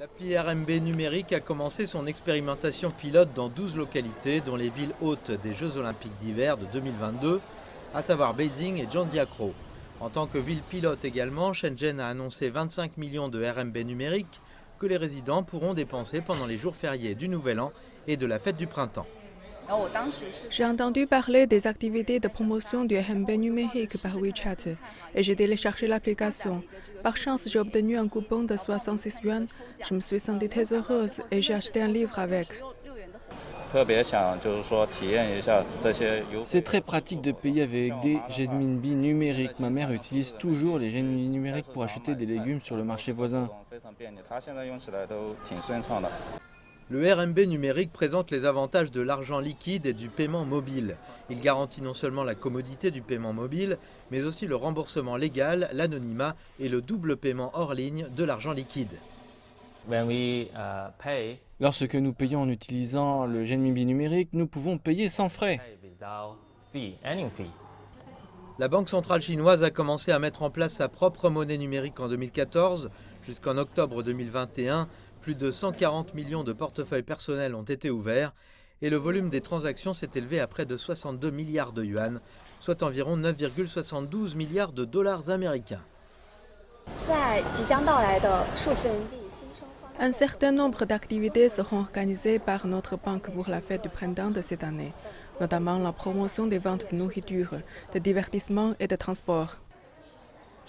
L'appli RMB numérique a commencé son expérimentation pilote dans 12 localités, dont les villes hôtes des Jeux Olympiques d'hiver de 2022, à savoir Beijing et Zhangjiakou. En tant que ville pilote également, Shenzhen a annoncé 25 millions de RMB numériques que les résidents pourront dépenser pendant les jours fériés du Nouvel An et de la fête du printemps. J'ai entendu parler des activités de promotion du RMB numérique par WeChat et j'ai téléchargé l'application. Par chance, j'ai obtenu un coupon de 66 yuan. Je me suis sentie très heureuse et j'ai acheté un livre avec. C'est très pratique de payer avec des renminbi numériques. Ma mère utilise toujours les renminbi numériques pour acheter des légumes sur le marché voisin. Le RMB numérique présente les avantages de l'argent liquide et du paiement mobile. Il garantit non seulement la commodité du paiement mobile, mais aussi le remboursement légal, l'anonymat et le double paiement hors ligne de l'argent liquide. Lorsque nous payons en utilisant le renminbi numérique, nous pouvons payer sans frais. La Banque centrale chinoise a commencé à mettre en place sa propre monnaie numérique en 2014. Jusqu'en octobre 2021, plus de 140 millions de portefeuilles personnels ont été ouverts et le volume des transactions s'est élevé à près de 62 milliards de yuan, soit environ 9,72 milliards de dollars américains. Un certain nombre d'activités seront organisées par notre banque pour la fête du printemps de cette année, notamment la promotion des ventes de nourriture, de divertissement et de transport.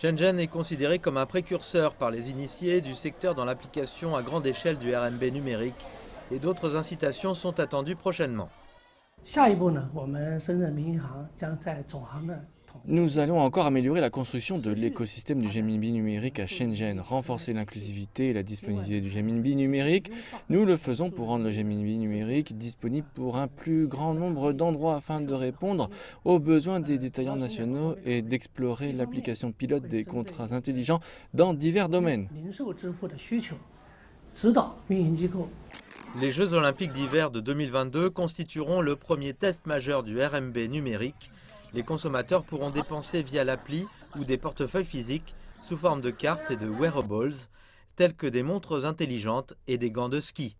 Shenzhen est considéré comme un précurseur par les initiés du secteur dans l'application à grande échelle du RMB numérique et d'autres incitations sont attendues prochainement. Nous allons encore améliorer la construction de l'écosystème du renminbi numérique à Shenzhen, renforcer l'inclusivité et la disponibilité du renminbi numérique. Nous le faisons pour rendre le renminbi numérique disponible pour un plus grand nombre d'endroits afin de répondre aux besoins des détaillants nationaux et d'explorer l'application pilote des contrats intelligents dans divers domaines. Les Jeux Olympiques d'hiver de 2022 constitueront le premier test majeur du RMB numérique. Les consommateurs pourront dépenser via l'appli ou des portefeuilles physiques sous forme de cartes et de wearables, tels que des montres intelligentes et des gants de ski.